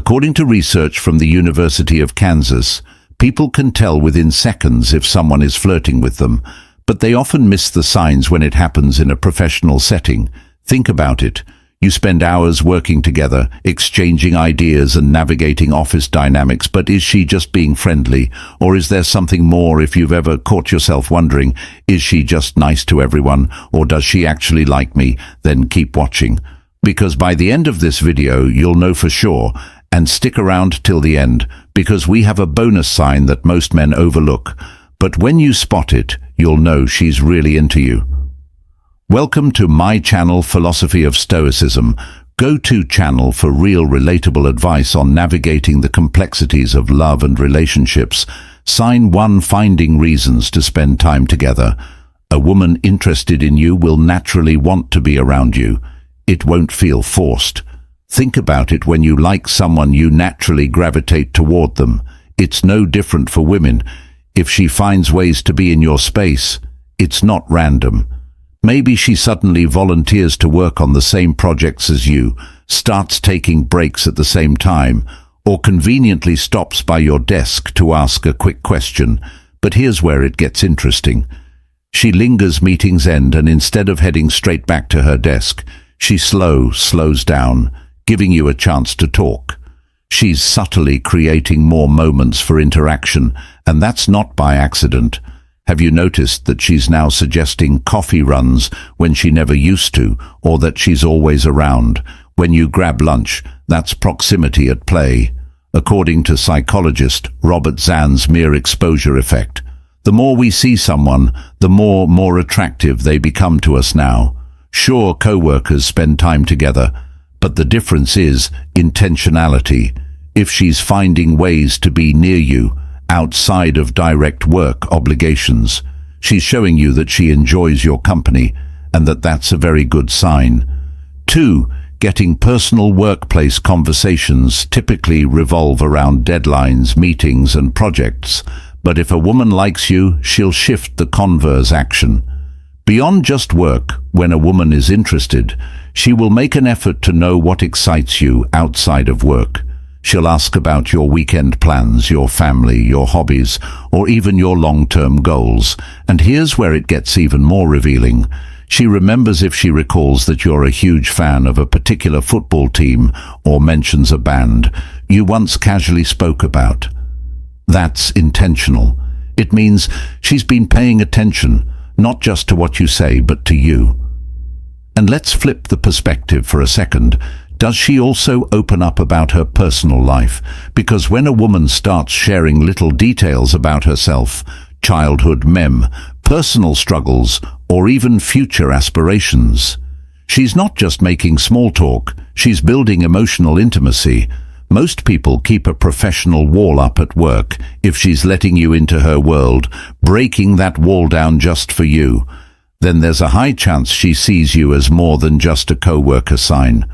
According to research from the University of Kansas, people can tell within seconds if someone is flirting with them, but they often miss the signs when it happens in a professional setting. Think about it. You spend hours working together, exchanging ideas and navigating office dynamics, but is she just being friendly? Or is there something more? If you've ever caught yourself wondering, is she just nice to everyone? Or does she actually like me? Then keep watching. Because by the end of this video, you'll know for sure. And stick around till the end, because we have a bonus sign that most men overlook. But when you spot it, you'll know she's really into you. Welcome to my channel, Philosophy of Stoicism, go-to channel for real relatable advice on navigating the complexities of love and relationships. Sign 1: Finding reasons to spend time together. A woman interested in you will naturally want to be around you. It won't feel forced. Think about it. When you like someone, you naturally gravitate toward them. It's no different for women. If she finds ways to be in your space, it's not random. Maybe she suddenly volunteers to work on the same projects as you, starts taking breaks at the same time, or conveniently stops by your desk to ask a quick question. But here's where it gets interesting. She lingers, meetings end, and instead of heading straight back to her desk, she slows down, giving you a chance to talk. She's subtly creating more moments for interaction, and that's not by accident. Have you noticed that she's now suggesting coffee runs when she never used to, or that she's always around? When you grab lunch, that's proximity at play. According to psychologist Robert Zahn's mere exposure effect, the more we see someone, the more attractive they become to us now. Sure, co-workers spend time together, but the difference is intentionality. If she's finding ways to be near you, outside of direct work obligations, she's showing you that she enjoys your company, and that's a very good sign. 2. Getting personal. Workplace conversations typically revolve around deadlines, meetings, and projects, but if a woman likes you, she'll shift the converse action. Beyond just work, when a woman is interested, she will make an effort to know what excites you outside of work. She'll ask about your weekend plans, your family, your hobbies, or even your long-term goals. And here's where it gets even more revealing. She remembers if she recalls that you're a huge fan of a particular football team or mentions a band you once casually spoke about. That's intentional. It means she's been paying attention, not just to what you say, but to you. And let's flip the perspective for a second. Does she also open up about her personal life? Because when a woman starts sharing little details about herself, childhood personal struggles, or even future aspirations, she's not just making small talk, she's building emotional intimacy. Most people keep a professional wall up at work. If she's letting you into her world, breaking that wall down just for you, then there's a high chance she sees you as more than just a co-worker. Sign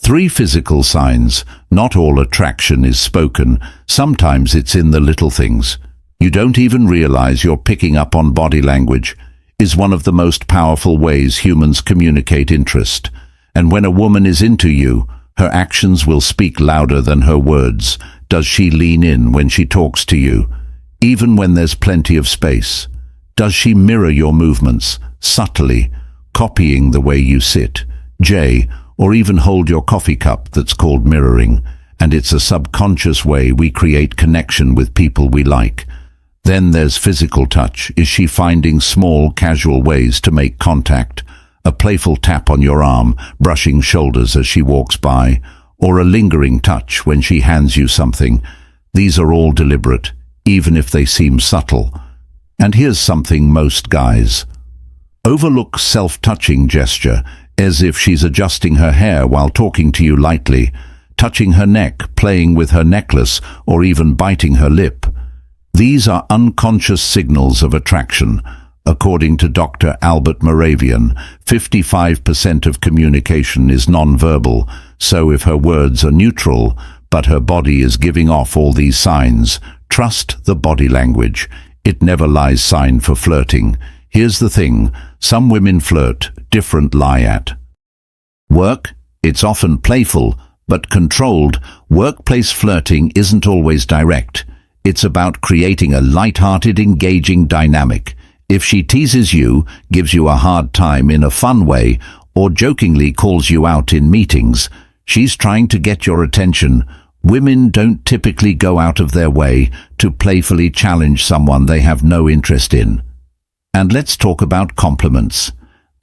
3: Physical signs. Not all attraction is spoken. Sometimes it's in the little things. You don't even realize you're picking up on. Body language is one of the most powerful ways humans communicate interest. And when a woman is into you, her actions will speak louder than her words. Does she lean in when she talks to you, even when there's plenty of space? Does she mirror your movements, subtly, copying the way you sit, or even hold your coffee cup? That's called mirroring, and it's a subconscious way we create connection with people we like. Then there's physical touch. Is she finding small, casual ways to make contact? A playful tap on your arm, brushing shoulders as she walks by, or a lingering touch when she hands you something. These are all deliberate, even if they seem subtle. And here's something most guys overlook: self-touching gesture, as if she's adjusting her hair while talking to you lightly, touching her neck, playing with her necklace, or even biting her lip. These are unconscious signals of attraction. According to Dr. Albert Moravian, 55% of communication is nonverbal, so if her words are neutral, but her body is giving off all these signs, trust the body language. It never lies. Sign for flirting. Here's the thing, some women flirt, different lie at work. It's often playful, But controlled, workplace flirting isn't always direct. It's about creating a light-hearted, engaging dynamic. If she teases you, gives you a hard time in a fun way, or jokingly calls you out in meetings, she's trying to get your attention. Women don't typically go out of their way to playfully challenge someone they have no interest in. And let's talk about compliments.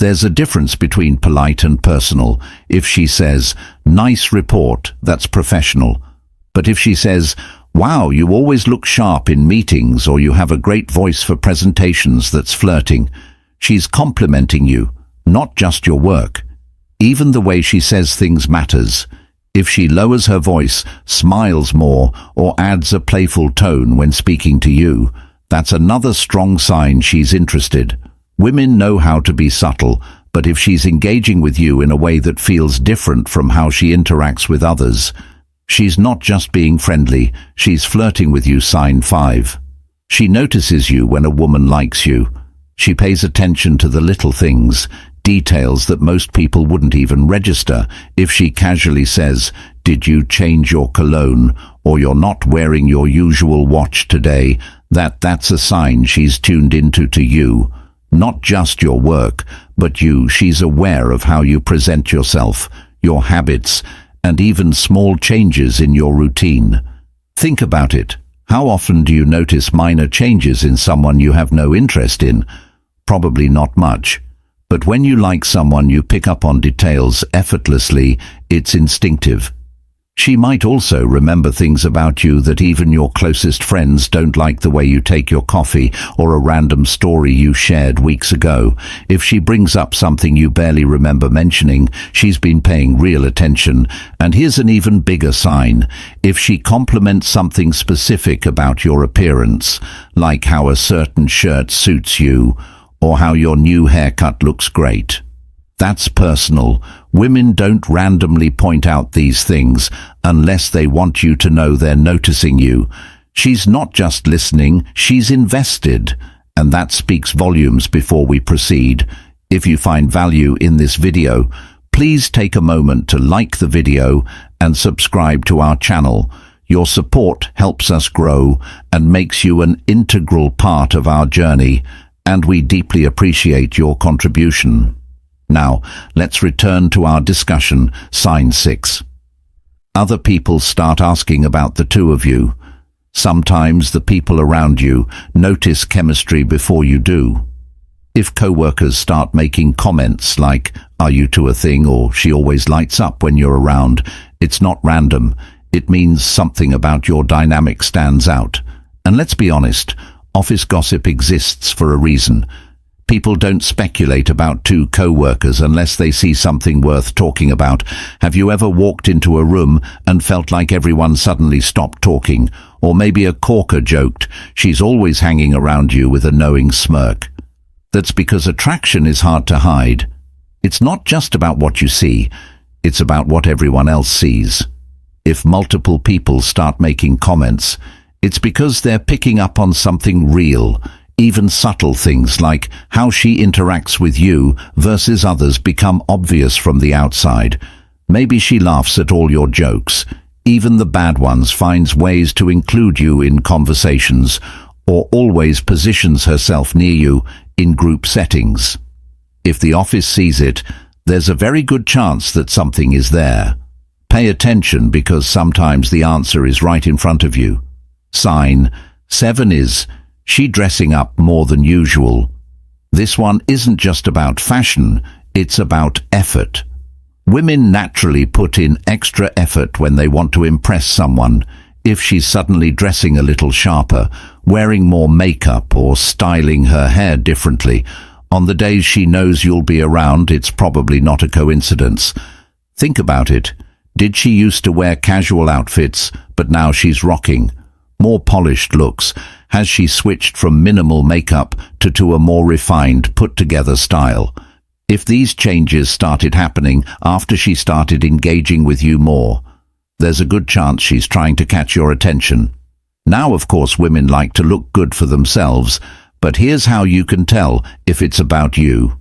There's a difference between polite and personal. If she says, "Nice report," that's professional. But if she says, "Wow, you always look sharp in meetings," or "You have a great voice for presentations," that's flirting. She's complimenting you, not just your work. Even the way she says things matters. If she lowers her voice, smiles more, or adds a playful tone when speaking to you, that's another strong sign she's interested. Women know how to be subtle, but if she's engaging with you in a way that feels different from how she interacts with others, she's not just being friendly, she's flirting with you. Sign 5. She notices you when a woman likes you. She pays attention to the little things, details that most people wouldn't even register. If she casually says, "Did you change your cologne?" or "You're not wearing your usual watch today," that's a sign she's tuned into to you. Not just your work, but you. She's aware of how you present yourself, your habits, and even small changes in your routine. Think about it. How often do you notice minor changes in someone you have no interest in? Probably not much. But when you like someone, you pick up on details effortlessly. It's instinctive. She might also remember things about you that even your closest friends don't, like the way you take your coffee or a random story you shared weeks ago. If she brings up something you barely remember mentioning, she's been paying real attention. And here's an even bigger sign. If she compliments something specific about your appearance, like how a certain shirt suits you, or how your new haircut looks great. That's personal. Women don't randomly point out these things unless they want you to know they're noticing you. She's not just listening, she's invested. And that speaks volumes. Before we proceed, if you find value in this video, please take a moment to like the video and subscribe to our channel. Your support helps us grow and makes you an integral part of our journey, and we deeply appreciate your contribution. Now, let's return to our discussion. Sign 6. Other people start asking about the two of you. Sometimes the people around you notice chemistry before you do. If coworkers start making comments like, "Are you two a thing?" or "She always lights up when you're around," it's not random. It means something about your dynamic stands out. And let's be honest, office gossip exists for a reason. People don't speculate about two co-workers unless they see something worth talking about. Have you ever walked into a room and felt like everyone suddenly stopped talking? Or maybe a coworker joked, "She's always hanging around you," with a knowing smirk. That's because attraction is hard to hide. It's not just about what you see, it's about what everyone else sees. If multiple people start making comments, it's because they're picking up on something real. Even subtle things like how she interacts with you versus others become obvious from the outside. Maybe she laughs at all your jokes, even the bad ones, finds ways to include you in conversations, or always positions herself near you in group settings. If the office sees it, there's a very good chance that something is there. Pay attention, because sometimes the answer is right in front of you. Sign 7 is she dressing up more than usual. This one isn't just about fashion, it's about effort. Women naturally put in extra effort when they want to impress someone. If she's suddenly dressing a little sharper, wearing more makeup, or styling her hair differently, on the days she knows you'll be around, it's probably not a coincidence. Think about it. Did she used to wear casual outfits, but now she's rocking more polished looks? Has she switched from minimal makeup to a more refined, put-together style? If these changes started happening after she started engaging with you more, there's a good chance she's trying to catch your attention. Now, of course, women like to look good for themselves, but here's how you can tell if it's about you.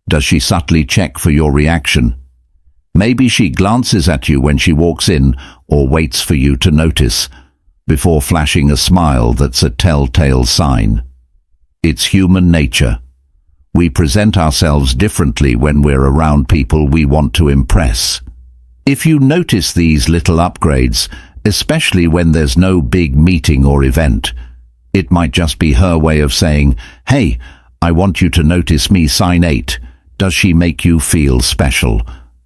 Does she subtly check for your reaction? Maybe she glances at you when she walks in or waits for you to notice, before flashing a smile that's a telltale sign. It's human nature. We present ourselves differently when we're around people we want to impress. If you notice these little upgrades, especially when there's no big meeting or event, it might just be her way of saying, "Hey, I want you to notice me." Sign 8. Does she make you feel special?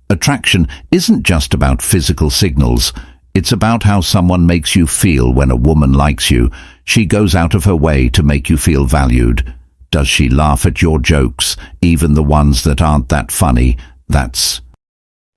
Attraction isn't just about physical signals. It's about how someone makes you feel. When a woman likes you, she goes out of her way to make you feel valued. Does she laugh at your jokes, even the ones that aren't that funny? That's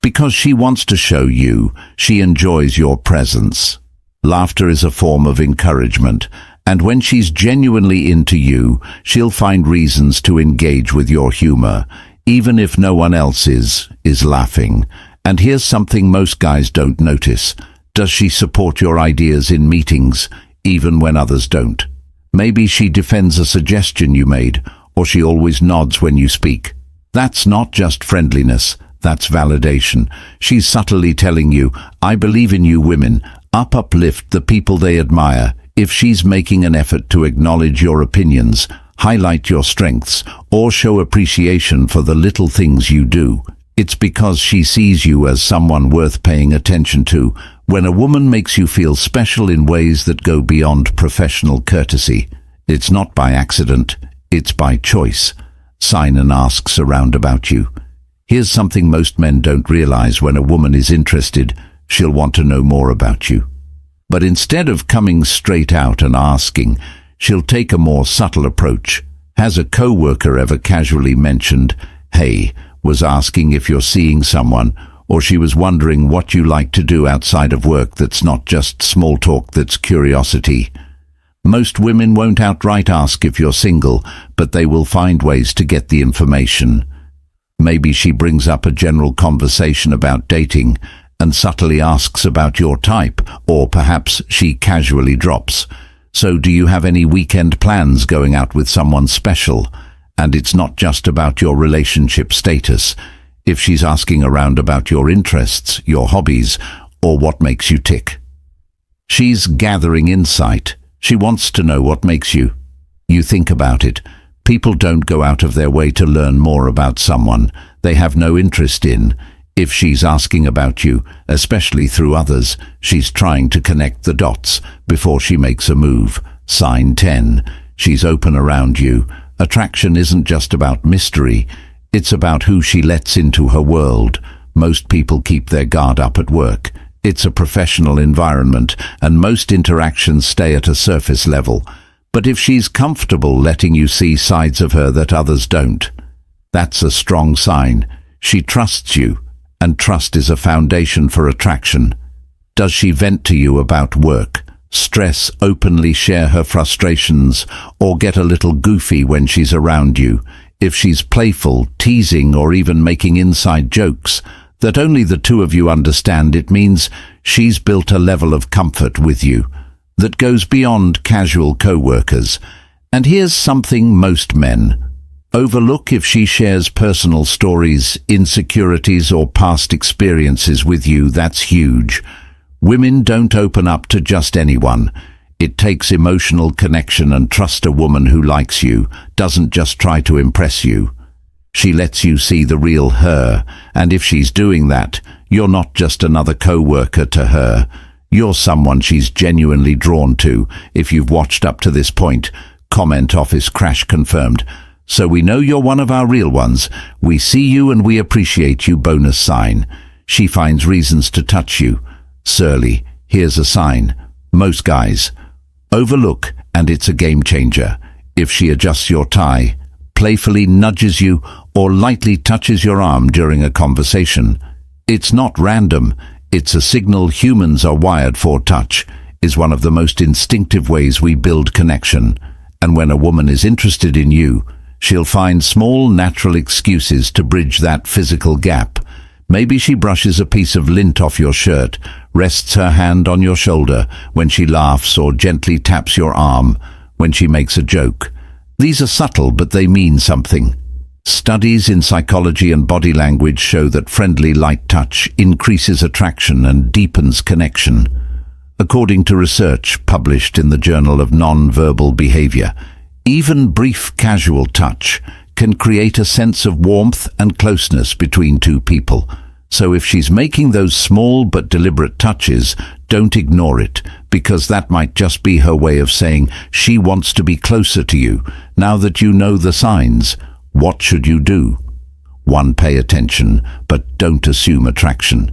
because she wants to show you she enjoys your presence. Laughter is a form of encouragement, and when she's genuinely into you, she'll find reasons to engage with your humor, even if no one else is laughing. And here's something most guys don't notice. Does she support your ideas in meetings, even when others don't? Maybe she defends a suggestion you made, or she always nods when you speak. That's not just friendliness, that's validation. She's subtly telling you, "I believe in you." Women uplift the people they admire. If she's making an effort to acknowledge your opinions, highlight your strengths, or show appreciation for the little things you do, it's because she sees you as someone worth paying attention to. When a woman makes you feel special in ways that go beyond professional courtesy, it's not by accident, it's by choice. Sign and asks around about you. Here's something most men don't realize. When a woman is interested, she'll want to know more about you. But instead of coming straight out and asking, she'll take a more subtle approach. Has a coworker ever casually mentioned, "Hey," was asking if you're seeing someone, or she was wondering what you like to do outside of work? That's not just small talk, that's curiosity. Most women won't outright ask if you're single, but they will find ways to get the information. Maybe she brings up a general conversation about dating and subtly asks about your type, or perhaps she casually drops, "So do you have any weekend plans?" going out with someone special. And it's not just about your relationship status. If she's asking around about your interests, your hobbies, or what makes you tick, she's gathering insight. She wants to know what makes you think about it. People don't go out of their way to learn more about someone they have no interest in. If she's asking about you, especially through others, she's trying to connect the dots before she makes a move. Sign 10. She's open around you. Attraction isn't just about mystery. It's about who she lets into her world. Most people keep their guard up at work. It's a professional environment, and most interactions stay at a surface level. But if she's comfortable letting you see sides of her that others don't, that's a strong sign. She trusts you, and trust is a foundation for attraction. Does she vent to you about work, stress, openly share her frustrations, or get a little goofy when she's around you? If she's playful, teasing, or even making inside jokes that only the two of you understand, it means she's built a level of comfort with you that goes beyond casual co-workers. And here's something most men overlook. If she shares personal stories, insecurities, or past experiences with you, that's huge. Women don't open up to just anyone. It takes emotional connection and trust. A woman who likes you doesn't just try to impress you. She lets you see the real her, and if she's doing that, you're not just another co-worker to her. You're someone she's genuinely drawn to. If you've watched up to this point, comment "Office crash confirmed." So we know you're one of our real ones. We see you and we appreciate you. Bonus sign. She finds reasons to touch you. Surly. Here's a sign most guys overlook, and it's a game changer. If she adjusts your tie, playfully nudges you, or lightly touches your arm during a conversation, it's not random. It's a signal. Humans are wired for touch. Is one of the most instinctive ways we build connection. And when a woman is interested in you, she'll find small, natural excuses to bridge that physical gap. Maybe she brushes a piece of lint off your shirt, rests her hand on your shoulder when she laughs, or gently taps your arm when she makes a joke. These are subtle, but they mean something. Studies in psychology and body language show that friendly light touch increases attraction and deepens connection. According to research published in the Journal of Non-Verbal Behavior, even brief casual touch can create a sense of warmth and closeness between two people. So if she's making those small but deliberate touches, don't ignore it, because that might just be her way of saying she wants to be closer to you. Now that you know the signs, what should you do? 1. Pay attention, but don't assume attraction.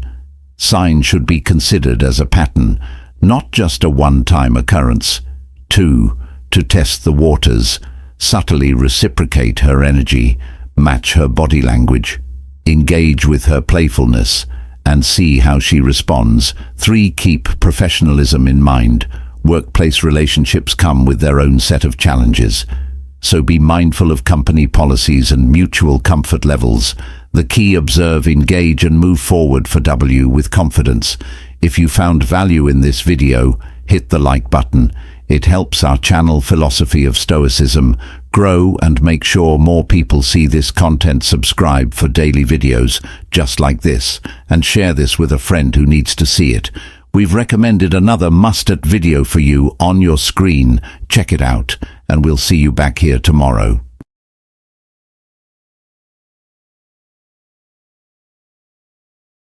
Signs should be considered as a pattern, not just a one-time occurrence. 2. To test the waters, subtly reciprocate her energy, match her body language, engage with her playfulness, and see how she responds. 3. Keep professionalism in mind. Workplace relationships come with their own set of challenges, so be mindful of company policies and mutual comfort levels. The key: observe, engage, and move forward for W with confidence. If you found value in this video, hit the like button. It helps our channel Philosophy of Stoicism grow, and make sure more people see this content. Subscribe for daily videos just like this, and share this with a friend who needs to see it. We've recommended another must-at video for you on your screen. Check it out, and we'll see you back here tomorrow.